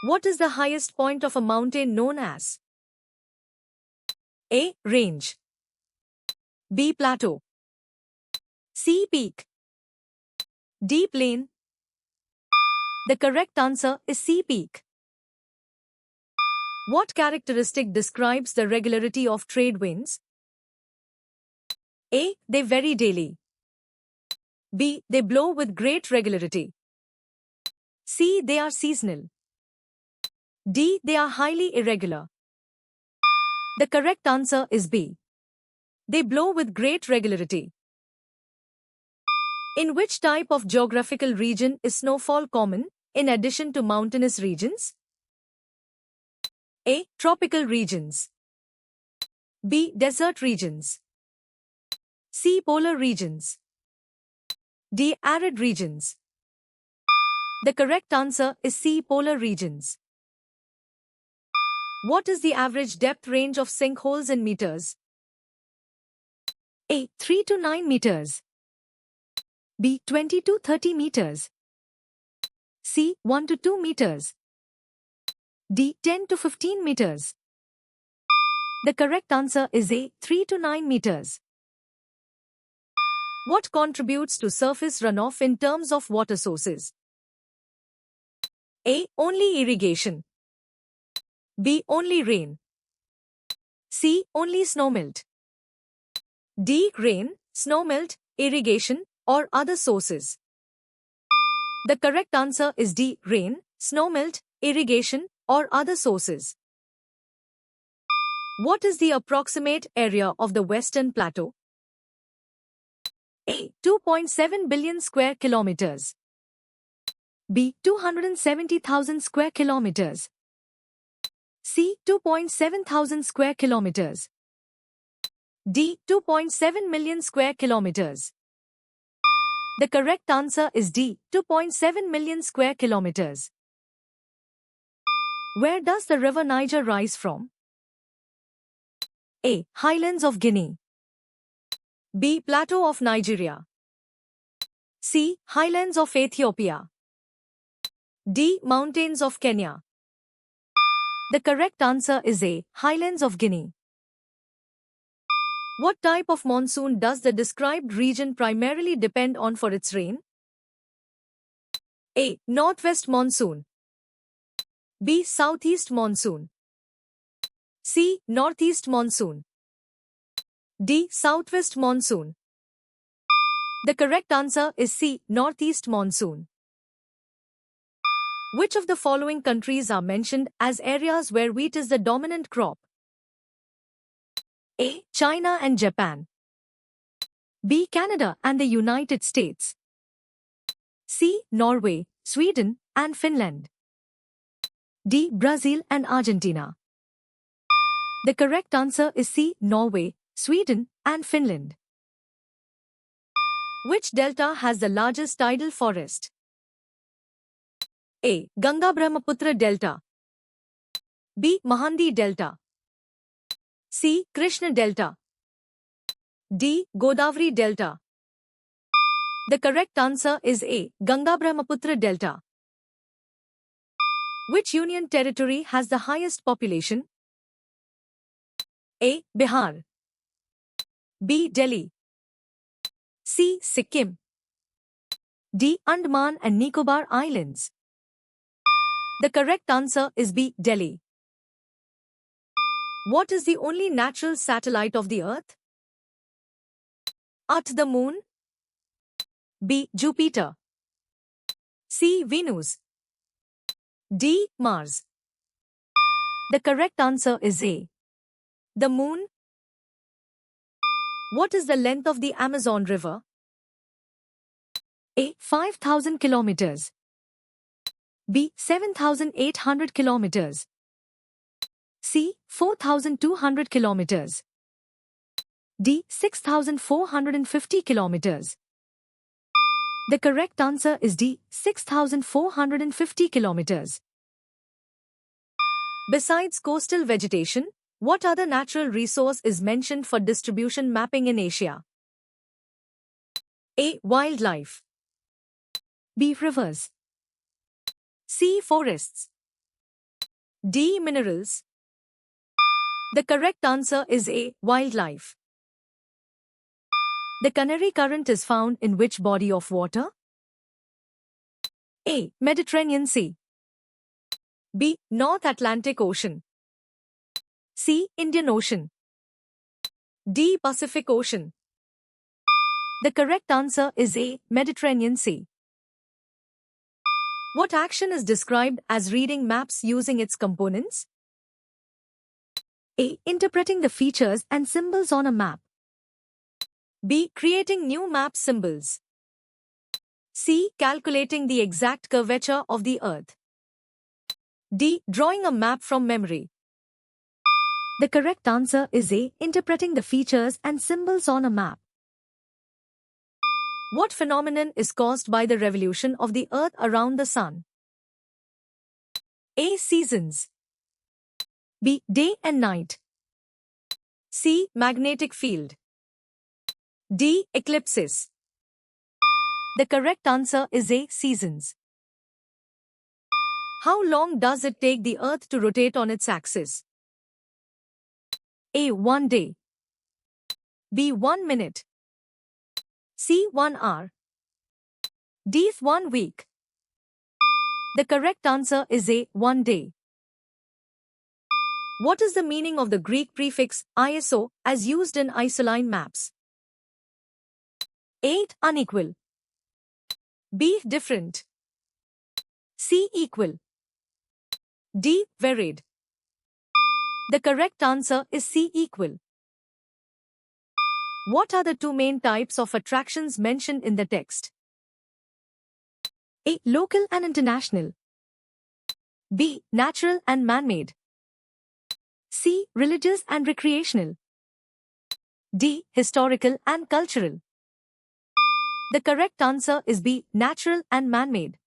What is the highest point of a mountain known as? A. Range. B. Plateau. C. Peak. D. Plain. The correct answer is C. Peak. What characteristic describes the regularity of trade winds? A. They vary daily. B. They blow with great regularity. C. They are seasonal. D. They are highly irregular. The correct answer is B. They blow with great regularity. In which type of geographical region is snowfall common, in addition to mountainous regions? A. Tropical regions. B. Desert regions. C. Polar regions. D. Arid regions. The correct answer is C. Polar regions. What is the average depth range of sinkholes in meters? A. 3 to 9 meters. B. 20 to 30 meters. C. 1 to 2 meters. D. 10 to 15 meters. The correct answer is A. 3 to 9 meters. What contributes to surface runoff in terms of water sources? A. Only irrigation. B. Only rain. C. Only snowmelt. D. Rain, snowmelt, irrigation, or other sources. The correct answer is D. Rain, snowmelt, irrigation, or other sources. What is the approximate area of the Western Plateau? A. 2.7 billion square kilometers. B. 270,000 square kilometers. C. 2.7 thousand square kilometers. D. 2.7 million square kilometers. The correct answer is D. 2.7 million square kilometers. Where does the river Niger rise from? A. Highlands of Guinea. B. Plateau of Nigeria. C. Highlands of Ethiopia. D. Mountains of Kenya. The correct answer is A. Highlands of Guinea. What type of monsoon does the described region primarily depend on for its rain? A. Northwest monsoon. B. Southeast monsoon. C. Northeast monsoon. D. Southwest monsoon. The correct answer is C. Northeast monsoon. Which of the following countries are mentioned as areas where wheat is the dominant crop? A. China and Japan. B. Canada and the United States. C. Norway, Sweden, and Finland. D. Brazil and Argentina. The correct answer is C. Norway, Sweden, and Finland. Which delta has the largest tidal forest? A. Ganga-Brahmaputra Delta. B. Mahandi Delta. C. Krishna Delta. D. Godavari Delta. The correct answer is A. Ganga-Brahmaputra Delta. Which union territory has the highest population? A. Bihar. B. Delhi. C. Sikkim. D. Andaman and Nicobar Islands. The correct answer is B. Delhi. What is the only natural satellite of the Earth? A. The Moon. B. Jupiter. C. Venus. D. Mars. The correct answer is A. The Moon. What is the length of the Amazon River? A. 5,000 kilometers. B. 7,800 kilometers. C. 4,200 kilometers. D. 6,450 kilometers. The correct answer is D. 6,450 kilometers. Besides coastal vegetation, what other natural resource is mentioned for distribution mapping in Asia? A. Wildlife. B. Rivers. C. Forests. D. Minerals. The correct answer is A. Wildlife. The Canary Current is found in which body of water? A. Mediterranean Sea. B. North Atlantic Ocean. C. Indian Ocean. D. Pacific Ocean. The correct answer is A. Mediterranean Sea. What action is described as reading maps using its components? A. Interpreting the features and symbols on a map. B. Creating new map symbols. C. Calculating the exact curvature of the Earth. D. Drawing a map from memory. The correct answer is A. Interpreting the features and symbols on a map. What phenomenon is caused by the revolution of the Earth around the Sun? A. Seasons. B. Day and night. C. Magnetic field. D. Eclipses. The correct answer is A. Seasons. How long does it take the Earth to rotate on its axis? A. 1 day. B. 1 minute. C. 1 hour. D. 1 week. The correct answer is A. 1 day. What is the meaning of the Greek prefix ISO as used in isoline maps? A. Unequal. B. Different. C. Equal. D. Varied. The correct answer is C. Equal. What are the two main types of attractions mentioned in the text? A. Local and international. B. Natural and man-made. C. Religious and recreational. D. Historical and cultural. The correct answer is B. Natural and man-made.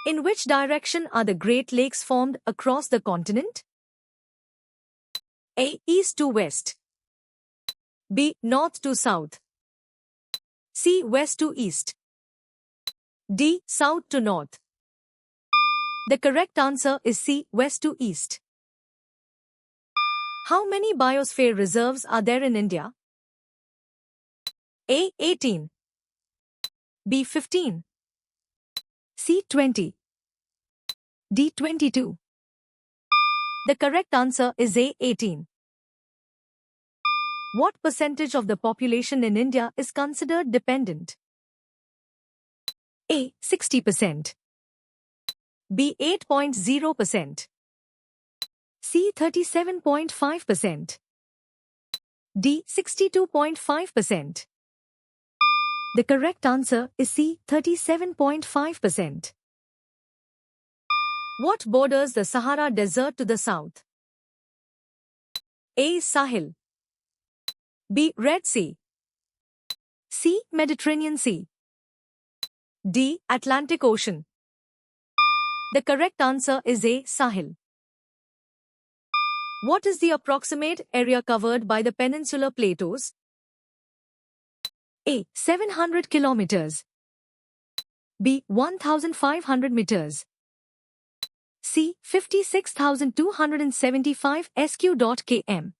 In which direction are the Great Lakes formed across the continent? A. East to west. B. North to south. C. West to east. D. South to north. The correct answer is C. West to east. How many biosphere reserves are there in India? A. 18. B. 15. C. 20. D. 22. The correct answer is A. 18. What percentage of the population in India is considered dependent? A. 60%. B. 8.0%. C. 37.5%. D. 62.5%. The correct answer is C. 37.5%. What borders the Sahara Desert to the south? A. Sahel. B. Red Sea. C. Mediterranean Sea. D. Atlantic Ocean. The correct answer is A. Sahel. What is the approximate area covered by the peninsular plateaus? A. 700 kilometers. B. 1,500 meters. C. 56,275 sq.km.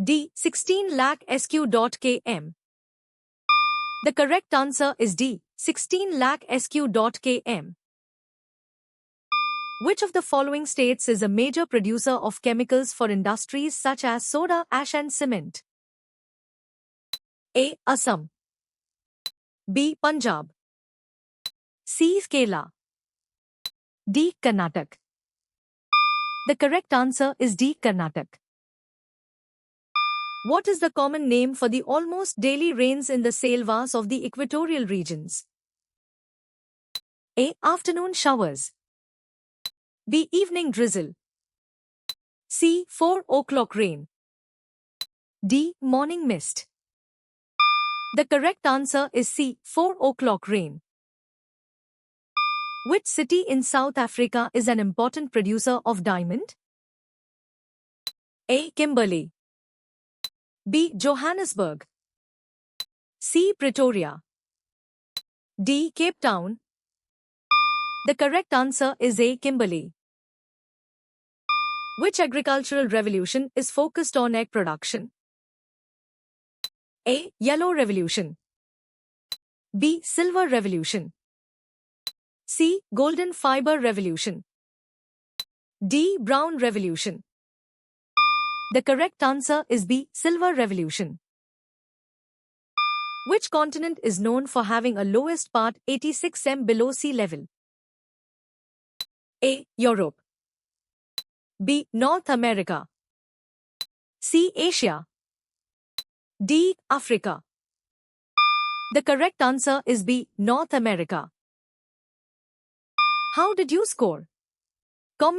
D. 16 lakh sq.km. The correct answer is D. 16 lakh sq.km. Which of the following states is a major producer of chemicals for industries such as soda ash and cement? A. Assam. B. Punjab. C. Kerala. D. Karnataka. The correct answer is D. Karnataka. What is the common name for the almost daily rains in the selvas of the equatorial regions? A. Afternoon showers. B. Evening drizzle. C. 4 o'clock rain. D. Morning mist. The correct answer is C. 4 o'clock rain. Which city in South Africa is an important producer of diamond? A. Kimberley. B. Johannesburg. C. Pretoria. D. Cape Town. The correct answer is A. Kimberley. Which agricultural revolution is focused on egg production? A. Yellow Revolution. B. Silver Revolution. C. Golden Fiber Revolution. D. Brown Revolution. The correct answer is B. Silver Revolution. Which continent is known for having a lowest part 86 m below sea level? A. Europe. B. North America. C. Asia. D. Africa. The correct answer is B. North America. How did you score?